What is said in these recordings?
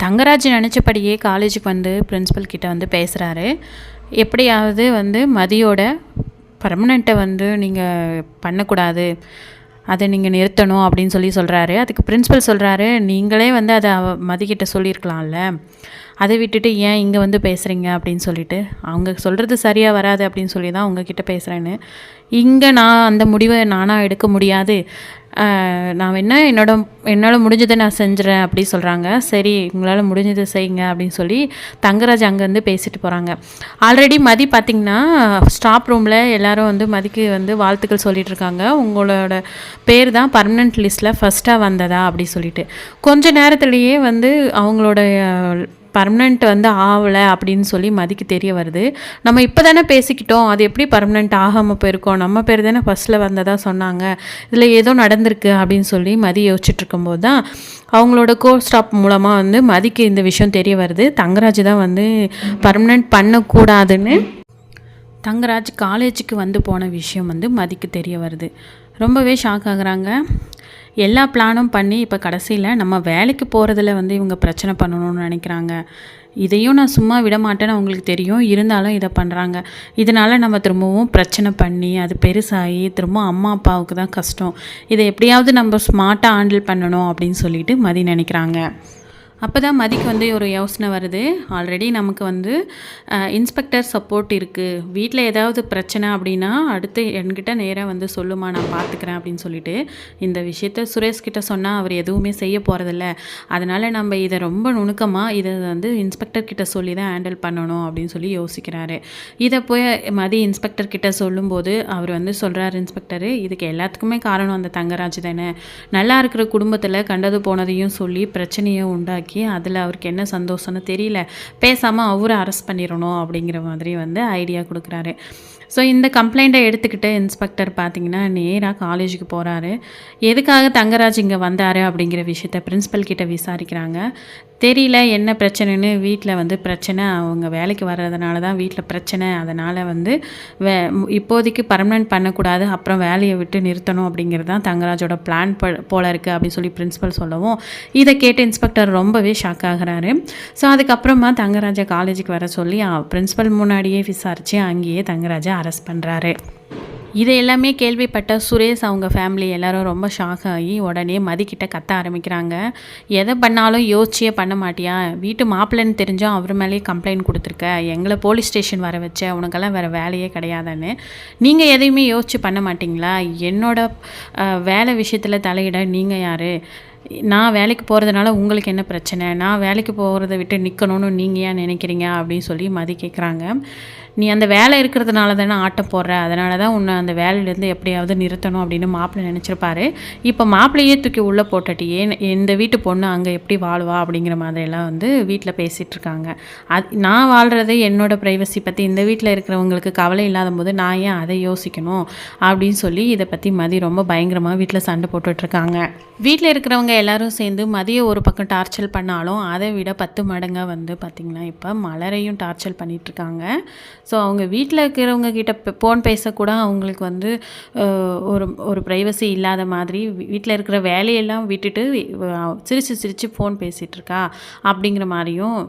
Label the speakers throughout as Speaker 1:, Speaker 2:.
Speaker 1: தங்கராஜ் நினச்சபடியே காலேஜுக்கு வந்து பிரின்ஸிபல் கிட்ட வந்து பேசுகிறாரு. எப்படியாவது வந்து மதியோட பர்மனெண்ட்டை வந்து நீங்கள் பண்ணக்கூடாது, அதை நீங்கள் நிறுத்தணும் அப்படின்னு சொல்கிறாரு. அதுக்கு பிரின்ஸிபல் சொல்கிறாரு, நீங்களே வந்து அதை மதிக்கிட்ட சொல்லியிருக்கலாம்ல, அதை விட்டுட்டு ஏன் இங்கே வந்து பேசுகிறீங்க அப்படின்னு சொல்லிட்டு, அவங்க சொல்கிறது சரியாக வராது அப்படின்னு சொல்லி தான் உங்ககிட்ட பேசுகிறேன்னு. இங்கே நான் அந்த முடிவை நானாக எடுக்க முடியாது, நான் என்னால் முடிஞ்சதை நான் செஞ்சுறேன் அப்படி சொல்கிறாங்க. சரி, உங்களால் முடிஞ்சதை செய்யுங்க அப்படின்னு சொல்லி தங்கராஜ் அங்கேருந்து பேசிட்டு போகிறாங்க. ஆல்ரெடி மதி பார்த்திங்கன்னா ஸ்டாஃப் ரூமில் எல்லோரும் வந்து மதிக்கு வந்து வாழ்த்துக்கள் சொல்லிகிட்டு இருக்காங்க. உங்களோட பேர் தான் பர்மனெண்ட் லிஸ்ட்டில் ஃபஸ்ட்டாக வந்ததா அப்படி சொல்லிட்டு. கொஞ்ச நேரத்துலேயே வந்து அவங்களோட பர்மனெண்ட் வந்து ஆகலை அப்படின்னு சொல்லி மதிக்கு தெரிய வருது. நம்ம இப்போ தானே பேசிக்கிட்டோம், அது எப்படி பர்மனெண்ட் ஆகாமல் போயிருக்கோம், நம்ம பேர் தானே ஃபஸ்ட்டில் வந்ததாக சொன்னாங்க, இதில் ஏதோ நடந்திருக்கு அப்படின்னு சொல்லி மதி யோசிச்சுட்டு இருக்கும்போது தான் அவங்களோட கோர் ஸ்டாப் மூலமாக வந்து மதிக்கு இந்த விஷயம் தெரிய வருது. தங்கராஜ் தான் வந்து பர்மனெண்ட் பண்ணக்கூடாதுன்னு தங்கராஜ் காலேஜுக்கு வந்து போன விஷயம் வந்து மதிக்கு தெரிய வருது. ரொம்பவே ஷாக் ஆகுறாங்க. எல்லா பிளானும் பண்ணி இப்போ கடைசியில் நம்ம வேலைக்கு போகிறதுல வந்து இவங்க பிரச்சனை பண்ணணும்னு நினைக்கிறாங்க. இதையும் நான் சும்மா விட மாட்டேன்னு அவங்களுக்கு தெரியும், இருந்தாலும் இதை பண்ணுறாங்க. இதனால் நம்ம திரும்பவும் பிரச்சனை பண்ணி அது பெருசாகி திரும்ப அம்மா அப்பாவுக்கு தான் கஷ்டம். இதை எப்படியாவது நம்ம ஸ்மார்ட்டாக ஹேண்டில் பண்ணணும் அப்படின்னு சொல்லிட்டு மதி நினைக்கிறாங்க. அப்போ தான் மதிக்கு வந்து ஒரு யோசனை வருது. ஆல்ரெடி நமக்கு வந்து இன்ஸ்பெக்டர் சப்போர்ட் இருக்குது, வீட்டில் ஏதாவது பிரச்சனை அப்படின்னா அடுத்து என்கிட்ட நேராக வந்து சொல்லுமா, நான் பார்த்துக்கிறேன் அப்படின்னு சொல்லிட்டு இந்த விஷயத்த சுரேஷ்கிட்ட சொன்னால் அவர் எதுவுமே செய்ய போகிறதில்ல. அதனால் நம்ம இதை ரொம்ப நுணுக்கமாக இதை வந்து இன்ஸ்பெக்டர்கிட்ட சொல்லி தான் ஹேண்டில் பண்ணணும் அப்படின்னு சொல்லி யோசிக்கிறாரு. இதை போய் மதி இன்ஸ்பெக்டர்கிட்ட சொல்லும்போது அவர் வந்து சொல்கிறார், இன்ஸ்பெக்டரு இதுக்கு எல்லாத்துக்குமே காரணம் அந்த தங்கராஜ் தானே, நல்லா இருக்கிற குடும்பத்தில் கண்டது போனதையும் சொல்லி பிரச்சனையை உண்டாக்கி அதில் அவருக்கு என்ன சந்தோஷம்னு தெரியல, பேசாமல் அவரை அரெஸ்ட் பண்ணிடணும் அப்படிங்கிற மாதிரி வந்து ஐடியா கொடுக்குறாரு. ஸோ இந்த கம்ப்ளைண்ட்டை எடுத்துக்கிட்டு இன்ஸ்பெக்டர் பார்த்திங்கன்னா நேராக காலேஜுக்கு போகிறாரு. எதுக்காக தங்கராஜ் இங்கே வந்தார் அப்படிங்கிற விஷயத்த பிரின்ஸிபல் கிட்ட விசாரிக்கிறாங்க. தெரியல என்ன பிரச்சனைன்னு, வீட்டில் வந்து பிரச்சனை, அவங்க வேலைக்கு வர்றதுனால தான் வீட்டில் பிரச்சனை, அதனால் வந்து இப்போதைக்கு பர்மனெண்ட் பண்ணக்கூடாது, அப்புறம் வேலையை விட்டு நிறுத்தணும் அப்படிங்கிறது தான் தங்கராஜோட பிளான் போல் இருக்குது அப்படின்னு சொல்லி பிரின்ஸிபல் சொல்லவும் இதை கேட்டு இன்ஸ்பெக்டர் ரொம்பவே ஷாக் ஆகிறாரு. ஸோ அதுக்கப்புறமா தங்கராஜை காலேஜுக்கு வர சொல்லி பிரின்ஸிபல் முன்னாடியே விசாரித்து அங்கேயே தங்கராஜை அரெஸ்ட் பண்ணுறாரு. இதை எல்லாமே கேள்விப்பட்ட சுரேஷ் அவங்க ஃபேமிலி எல்லோரும் ரொம்ப ஷாக் ஆகி உடனே மதிக்கிட்ட கத்த ஆரம்பிக்கிறாங்க. எதை பண்ணாலும் யோசிச்சியே பண்ண மாட்டியா, வீட்டு மாப்பிள்ளைன்னு தெரிஞ்சும் அவர் மேலேயே கம்ப்ளைண்ட் கொடுத்துருக்க, எங்களை போலீஸ் ஸ்டேஷன் வர வச்ச, உனக்கெல்லாம் வேறு வேலையே கிடையாதுன்னு நீங்கள் எதையுமே யோசித்து பண்ண மாட்டிங்களா, என்னோட வேலை விஷயத்தில் தலையிட நீங்கள் யார், நான் வேலைக்கு போகிறதுனால உங்களுக்கு என்ன பிரச்சனை, நான் வேலைக்கு போகிறத விட்டு நிற்கணும்னு நீங்கள் ஏன் நினைக்கிறீங்க அப்படின்னு சொல்லி மதி கேட்குறாங்க. நீ அந்த வேலை இருக்கிறதுனால தானே ஆட்டம் போடுற, அதனால தான் உன்னை அந்த வேலையிலேருந்து எப்படியாவது நிறுத்தணும் அப்படின்னு மாப்பிள்ளை நினச்சிருப்பாரு. இப்போ மாப்பிள்ளையே தூக்கி உள்ளே போட்டுட்டியே, இந்த வீட்டு பொண்ணு அங்கே எப்படி வாழ்வா அப்படிங்கிற மாதிரியெல்லாம் வந்து வீட்டில் பேசிகிட்ருக்காங்க. நான் வாழ்கிறது என்னோடய ப்ரைவசி பற்றி இந்த வீட்டில் இருக்கிறவங்களுக்கு கவலை இல்லாத போது நான் ஏன் அதை யோசிக்கணும் அப்படின்னு சொல்லி இதை பற்றி மதி ரொம்ப பயங்கரமாக வீட்டில் சண்டை போட்டுட்ருக்காங்க. வீட்டில் இருக்கிறவங்க எல்லோரும் சேர்ந்து மதியை ஒரு பக்கம் டார்ச்சர் பண்ணாலும் அதை விட 10 மடங்காக வந்து பார்த்திங்கன்னா இப்போ மலரையும் டார்ச்சர் பண்ணிகிட்ருக்காங்க. ஸோ அவங்க வீட்டில் இருக்கிறவங்க கிட்ட ஃபோன் பேசக்கூட அவங்களுக்கு வந்து ஒரு ப்ரைவசி இல்லாத மாதிரி, வீட்டில் இருக்கிற வேலையெல்லாம் விட்டுட்டு சிரித்து ஃபோன் பேசிகிட்ருக்கா அப்படிங்கிற மாதிரியும்,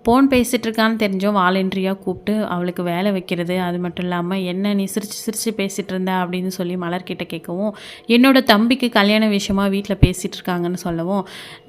Speaker 1: ஃபோன் பேசிகிட்ருக்கான்னு தெரிஞ்சோம் வாலண்டரியாக கூப்பிட்டு அவளுக்கு வேலை வைக்கிறது, அது மட்டும் இல்லாமல் என்ன நீ சிரித்து பேசிகிட்டு இருந்த அப்படின்னு சொல்லி மலர்கிட்ட கேட்கவும், என்னோடய தம்பிக்கு கல்யாண விஷயமாக வீட்டில் பேசிகிட்டு இருக்காங்கன்னு சொல்லவும்,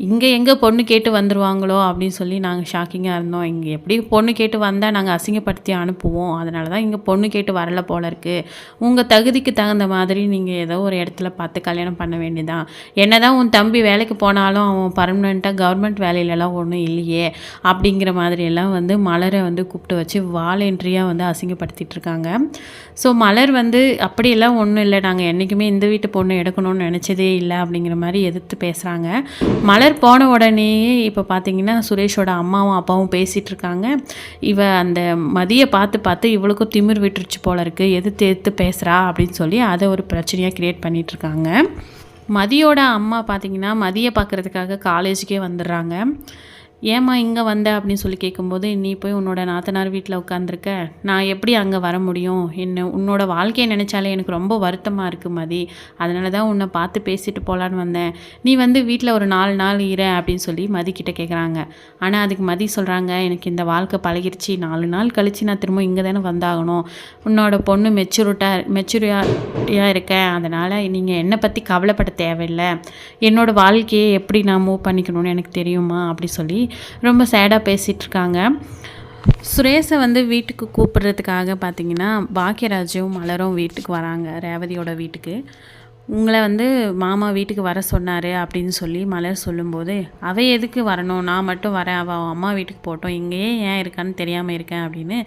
Speaker 1: இங்கே எங்கே பொண்ணு கேட்டு வந்துடுவாங்களோ அப்படின்னு சொல்லி நாங்கள் ஷாக்கிங்காக இருந்தோம், இங்கே எப்படி பொண்ணு கேட்டு வந்தால் நாங்கள் அசிங்கப்படுத்தி அனுப்புவோம், அதனால தான் இங்கே பொண்ணு கேட்டு வரல போல இருக்குது, உங்கள் தகுதிக்கு தகுந்த மாதிரி நீங்கள் ஏதோ ஒரு இடத்துல பார்த்து கல்யாணம் பண்ண வேண்டியதான், என்ன தான் உன் தம்பி வேலைக்கு போனாலும் அவன் பர்மனெண்ட்டாக கவர்மெண்ட் வேலையிலலாம் ஒன்றும் இல்லையே அப்படிங்கிற மாதிரியெல்லாம் வந்து மலரை வந்து கூப்பிட்டு வச்சு வாலண்டரியாக வந்து அசிங்கப்படுத்திட்டு இருக்காங்க. ஸோ மலர் வந்து அப்படியெல்லாம் ஒன்றும் இல்லை, நாங்கள் என்றைக்குமே இந்த வீட்டு பொண்ணு எடுக்கணும்னு நினச்சதே இல்லை அப்படிங்கிற மாதிரி எதிர்த்து பேசுகிறாங்க. மலர் போன உடனேயே இப்போ பார்த்திங்கன்னா சுரேஷோட அம்மாவும் அப்பாவும் பேசிகிட்டு இருக்காங்க. இவ அந்த மதியை பார்த்து இவளுக்கும் திமிர் விட்டுருச்சு போல இருக்குது, எதிர்த்து பேசுகிறா அப்படின்னு சொல்லி அதை ஒரு பிரச்சனையாக க்ரியேட் பண்ணிகிட்ருக்காங்க. மதியோட அம்மா பார்த்திங்கன்னா மதியை பார்க்குறதுக்காக காலேஜுக்கே வந்துடுறாங்க. ஏம்மா இங்கே வந்த அப்படின்னு சொல்லி கேட்கும்போது, நீ போய் உன்னோட நாத்தனார் வீட்டில் உட்காந்துருக்க, நான் எப்படி அங்கே வர முடியும்? உன்னோட வாழ்க்கையை நினச்சாலே எனக்கு ரொம்ப வருத்தமாக இருக்குது மதி. அதனால தான் உன்னை பார்த்து பேசிட்டு போகலான்னு வந்தேன். நீ வந்து வீட்டில் ஒரு 4 நாள் அப்படின்னு சொல்லி மதி கிட்ட கேட்குறாங்க. ஆனால் அதுக்கு மதி சொல்கிறாங்க, எனக்கு இந்த வாழ்க்கை பழகிருச்சு. 4 நாள் கழித்து நான் திரும்ப இங்கே தானே வந்தாகணும். உன்னோட பொண்ணு மெச்சூரிட்டியாக இருக்கேன். அதனால் நீங்கள் என்னை பற்றி கவலைப்பட தேவையில்லை. என்னோடய வாழ்க்கையை எப்படி நான் மூவ் பண்ணிக்கணும்னு எனக்கு தெரியுமா அப்படி சொல்லி ரொம்ப சேடாக பேசிகிட்ருக்காங்க. சுரேஷை வந்து வீட்டுக்கு கூப்பிட்றதுக்காக பார்த்திங்கன்னா பாக்கியராஜும் மலரும் வீட்டுக்கு வராங்க, ரேவதியோட வீட்டுக்கு. உங்களை வந்து மாமா வீட்டுக்கு வர சொன்னார் அப்படின்னு சொல்லி மலர் சொல்லும்போது, அவள் எதுக்கு வரணும், நான் மட்டும் வரேன், அவள் அம்மா வீட்டுக்கு போட்டோம், இங்கேயே ஏன் இருக்கான்னு தெரியாமல் இருக்கேன் அப்படின்னு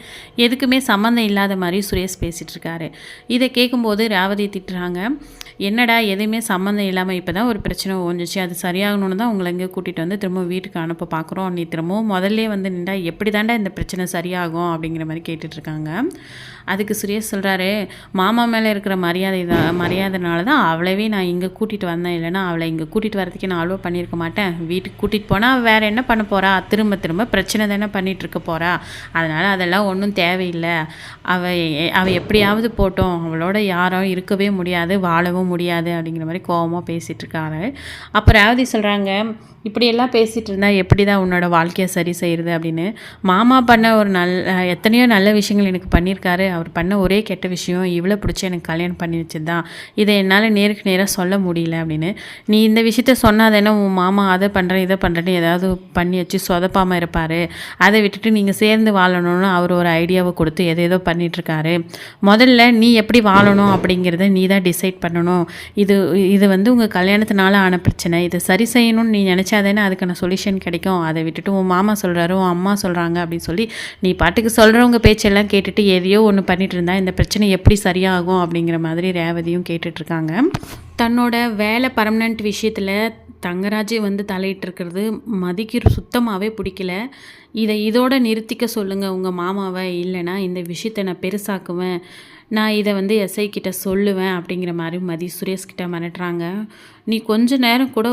Speaker 1: எதுக்குமே சம்மந்தம் இல்லாத மாதிரி சுரேஷ் பேசிகிட்ருக்காரு. இதை கேட்கும்போது ரேவதி திட்டுறாங்க, என்னடா எதுவுமே சம்மந்தம் இல்லாமல் இப்போ தான் ஒரு பிரச்சனை ஓஞ்சிச்சு, அது சரியாகணுன்னு தான் உங்களை இங்கே கூட்டிகிட்டு வந்து திரும்ப வீட்டுக்கு அனுப்ப பார்க்குறோம், நீ திரும்பவும் முதல்ல வந்து நின்றா எப்படி தாண்டா இந்த பிரச்சனை சரியாகும் அப்படிங்கிற மாதிரி கேட்டுட்ருக்காங்க. அதுக்கு சுரேஷ் சொல்கிறாரு, மாமா மேலே இருக்கிற மரியாதைனால தான் அவளவே நான் இங்கே கூட்டிகிட்டு வந்தேன், இல்லைனா அவளை இங்கே கூட்டிகிட்டு வரதுக்கு நான் அலோவ் பண்ணியிருக்க மாட்டேன். வீட்டுக்கு கூட்டிகிட்டு போனால் வேறு என்ன பண்ண போகிறா, திரும்ப பிரச்சனை தானே பண்ணிகிட்ருக்க போகிறா, அதனால் அதெல்லாம் ஒன்றும் தேவையில்லை. அவள் எப்படியாவது போட்டோம், அவளோட யாரும் இருக்கவே முடியாது, வாழவும் முடியாது அப்படிங்கிற மாதிரி கோபமாக பேசிகிட்ருக்காரு. அப்போ ரேவதி சொல்கிறாங்க, இப்படியெல்லாம் பேசிகிட்டு இருந்தால் எப்படி தான் உன்னோட வாழ்க்கையை சரி செய்கிறது அப்படின்னு. மாமா பண்ண ஒரு எத்தனையோ நல்ல விஷயங்கள் எனக்கு பண்ணியிருக்காரு, அவர் பண்ண ஒரே கெட்ட விஷயம் இவ்வளோ பிடிச்சி எனக்கு கல்யாணம் பண்ணி வச்சது தான், இதை என்னால் நேருக்கு நேராக சொல்ல முடியல அப்படின்னு. நீ இந்த விஷயத்த சொன்னால் தானே உன் மாமா அதை பண்ணுறேன் இதை பண்ணுறேன்னு ஏதாவது பண்ணி வச்சு சொதப்பாமல் இருப்பார், அதை விட்டுட்டு நீங்கள் சேர்ந்து வாழணும்னு அவர் ஒரு ஐடியாவை கொடுத்து எதேதோ பண்ணிகிட்ருக்காரு. முதல்ல நீ எப்படி வாழணும் அப்படிங்கிறத நீ தான் டிசைட் பண்ணணும். இது வந்து உங்கள் கல்யாணத்தினால ஆன பிரச்சனை, இதை சரி செய்யணும்னு நீ நினச்சாதானே அதுக்கான சொல்யூஷன் கிடைக்கும். அதை விட்டுட்டு உன் மாமா சொல்கிறாரு, உன் அம்மா சொல்கிறாங்க அப்படின்னு சொல்லி நீ பாட்டுக்கு சொல்கிறவங்க பேச்செல்லாம் கேட்டுட்டு எதையோ ஒன்று பண்ணிட்டு இருந்தா இந்த பிரச்சனை எப்படி சரியாகும் அப்படிங்கிற மாதிரி ரேவதியும் கேட்டுட்ருக்காங்க. தன்னோட வேலை பர்மனண்ட் விஷயத்தில் தங்கராஜ் வந்து தலையிட்டிருக்கிறது மதிக்கு சுத்தமாகவே பிடிக்கல. இதோட நிறுத்திக்க சொல்லுங்கள் உங்கள் மாமாவை, இல்லைனா இந்த விஷயத்தை நான் பெருசாக்குவேன், நான் இதை வந்து எஸ்ஐ கிட்ட சொல்லுவேன் அப்படிங்கிற மாதிரி மதி சுரேஷ்கிட்ட மிரட்டுறாங்க. நீ கொஞ்ச நேரம் கூட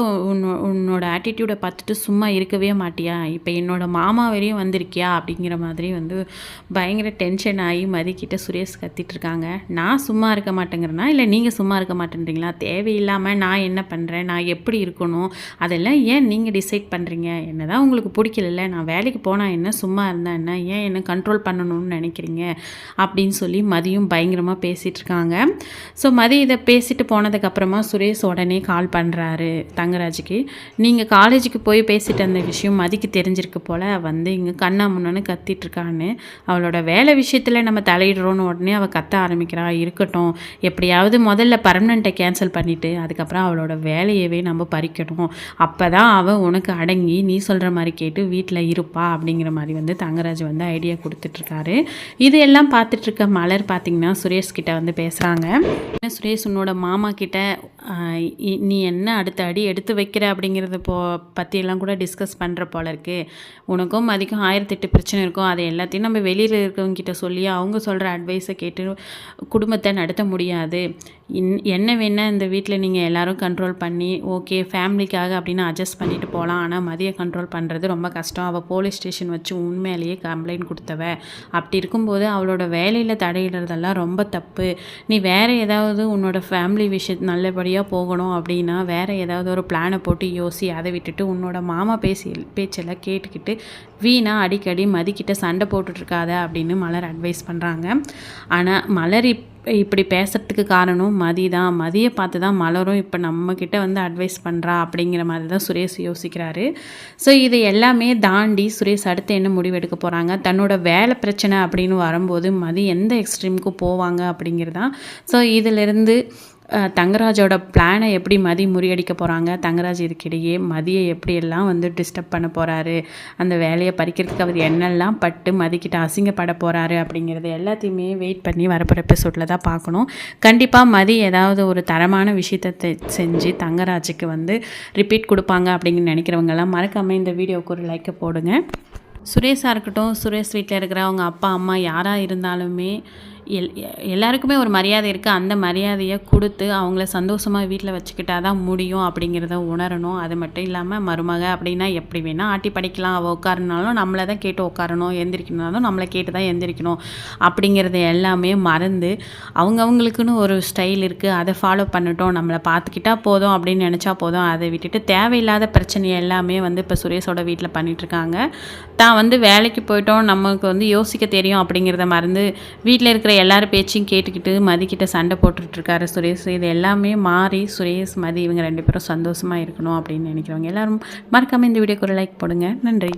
Speaker 1: உன்னோட ஆட்டிடியூடை பார்த்துட்டு சும்மா இருக்கவே மாட்டியா, இப்போ என்னோடய மாமா வரையும் வந்திருக்கியா அப்படிங்கிற மாதிரி வந்து பயங்கர டென்ஷன் ஆகி மதிக்கிட்ட சுரேஷ் கத்திட்டுருக்காங்க. நான் சும்மா இருக்க மாட்டேங்கிறேன்னா இல்லை நீங்கள் சும்மா இருக்க மாட்டேன்றீங்களா, தேவையில்லாமல் நான் என்ன பண்ணுறேன், நான் எப்படி இருக்கணும் அதெல்லாம் ஏன் நீங்கள் டிசைட் பண்ணுறீங்க, என்ன தான் உங்களுக்கு பிடிக்கல, நான் வேலைக்கு போனால் என்ன சும்மா இருந்தால் என்ன, ஏன் என்ன கண்ட்ரோல் பண்ணணும்னு நினைக்கிறீங்க அப்படின்னு சொல்லி மதியும் பயங்கரமாக பேசிகிட்ருக்காங்க. ஸோ மதி இதை பேசிட்டு போனதுக்கப்புறமா சுரேஷ் உடனே கால் பண்ணுறாரு தங்கராஜுக்கு. நீங்கள் காலேஜுக்கு போய் பேசிட்டு அந்த விஷயம் மதிக்கு தெரிஞ்சிருக்கு போல், வந்து இங்கே கண்ணா முன்னான்னு கத்திட்டுருக்கான்னு. அவளோட வேலை விஷயத்தில் நம்ம தலையிடுறோன்னு உடனே அவள் கத்த ஆரம்பிக்கிறா. இருக்கட்டும், எப்படியாவது முதல்ல பர்மனெண்ட்டை கேன்சல் பண்ணிவிட்டு அதுக்கப்புறம் அவளோட வேலையவே நம்ம பறிக்கணும், அப்போ தான் அவள் உனக்கு அடங்கி நீ சொல்கிற மாதிரி கேட்டு வீட்டில் இருப்பா அப்படிங்கிற மாதிரி வந்து தங்கராஜ் வந்து ஐடியா கொடுத்துட்ருக்காரு. இது எல்லாம் பார்த்துட்ருக்க மலர் பார்த்திங்கன்னா சுரேஷ் கிட்ட வந்து பேசுகிறாங்க. சுரேஷ் உன்னோட மாமா கிட்ட நீ என்ன அடுத்த அடி எடுத்து வைக்கிற அப்படிங்கிறத பற்றியெல்லாம் கூட டிஸ்கஸ் பண்ணுற போல இருக்குது. உனக்கும் மதிக்கும் 1008 பிரச்சனை இருக்கும், அதை எல்லாத்தையும் நம்ம வெளியில் இருக்கிறவங்கிட்ட சொல்லி அவங்க சொல்கிற அட்வைஸை கேட்டு குடும்பத்தை நடத்த முடியாது. என்ன வேணால் இந்த வீட்டில் நீங்கள் எல்லோரும் கண்ட்ரோல் பண்ணி ஓகே ஃபேமிலிக்காக அப்படின்னு அட்ஜஸ்ட் பண்ணிட்டு போகலாம், ஆனால் மதியை கண்ட்ரோல் பண்ணுறது ரொம்ப கஷ்டம். அவள் போலீஸ் ஸ்டேஷன் வச்சு உண்மையிலேயே கம்ப்ளைண்ட் கொடுத்தவ, அப்படி இருக்கும்போது அவளோட வேலையில் தடையிடுறதெல்லாம் ரொம்ப தப்பு. நீ வேறு ஏதாவது உன்னோட ஃபேமிலி விஷயம் நல்லபடியாக போகணும் அப்படின்னா வேறு ஏதாவது ஒரு பிளானை போட்டு யோசி, அதை விட்டுட்டு உன்னோட மாமா பேச்செல்லாம் கேட்டுக்கிட்டு வீணாக அடிக்கடி மதிக்கிட்ட சண்டை போட்டுட்ருக்காத அப்படின்னு மலர் அட்வைஸ் பண்ணுறாங்க. ஆனால் மலர் இப்படி பேசுகிறதுக்கு காரணம் மதி தான். மதியை பார்த்து தான் மலரும் இப்போ நம்மக்கிட்ட வந்து அட்வைஸ் பண்ணுறா அப்படிங்கிற மாதிரி தான் சுரேஷ் யோசிக்கிறாரு. ஸோ இது எல்லாமே தாண்டி சுரேஷ் அடுத்து என்ன முடிவெடுக்க போகிறாங்க, தன்னோட வேலை பிரச்சனை அப்படின்னு வரும்போது மதி எந்த எக்ஸ்ட்ரீமுக்கும் போவாங்க அப்படிங்கிறதான். ஸோ இதிலிருந்து தங்கராஜோட பிளானை எப்படி மதி முறியடிக்க போகிறாங்க, தங்கராஜ் இதுக்கிடையே மதியை எப்படியெல்லாம் வந்து டிஸ்டர்ப் பண்ண போகிறாரு, அந்த வேலையை பறிக்கிறதுக்கு அவர் என்னெல்லாம் பட்டு மதிக்கிட்ட அசிங்கப்பட போகிறாரு அப்படிங்கிறது எல்லாத்தையுமே வெயிட் பண்ணி வரப்போகிற எபிசோடில் தான் பார்க்கணும். கண்டிப்பாக மதி ஏதாவது ஒரு தரமான விஷயத்தை செஞ்சு தங்கராஜுக்கு வந்து ரிப்பீட் கொடுப்பாங்க அப்படிங்கிற நினைக்கிறவங்கெல்லாம் மறக்காமல் இந்த வீடியோவுக்கு ஒரு லைக்கை போடுங்க. சுரேஷாக இருக்கட்டும், சுரேஷ் வீட்டில் இருக்கிற அவங்க அப்பா அம்மா யாராக இருந்தாலுமே எல்லாருக்குமே ஒரு மரியாதை இருக்குது. அந்த மரியாதையை கொடுத்து அவங்கள சந்தோஷமாக வீட்டில் வச்சுக்கிட்டா தான் முடியும் அப்படிங்கிறத உணரணும். அது மட்டும் இல்லாமல் மருமக அப்படின்னா எப்படி வேணால் ஆட்டி படிக்கலாம். அவள் உட்காரனாலும் நம்மளை தான் கேட்டு உட்காரணும், எந்திரிக்கணுனாலும் நம்மளை கேட்டு தான் எந்திரிக்கணும் அப்படிங்கிறத எல்லாமே மறந்து அவங்கவுங்களுக்குன்னு ஒரு ஸ்டைல் இருக்குது, அதை ஃபாலோ பண்ணட்டும், நம்மளை பார்த்துக்கிட்டா போதும் அப்படின்னு நினச்சா போதும். அதை விட்டுட்டு தேவையில்லாத பிரச்சனையை எல்லாமே வந்து இப்போ சுரேஷோட வீட்டில் பண்ணிகிட்ருக்காங்க. தான் வந்து வேலைக்கு போயிட்டோம், நமக்கு வந்து யோசிக்க தெரியும் அப்படிங்கிறத மறந்து வீட்டில் இருக்கிற எல்லார் பேச்சையும் கேட்டுக்கிட்டு மதிக்கிட்ட சண்டை போட்டுட்ருக்காரு சுரேஷ். இது எல்லாமே மாறி சுரேஷ் மதி இவங்க 2 பேரும் சந்தோஷமாக இருக்கணும் அப்படின்னு நினைக்கிறவங்க எல்லோரும் மறக்காமல் இந்த வீடியோக்கு ஒரு லைக் போடுங்க. நன்றி.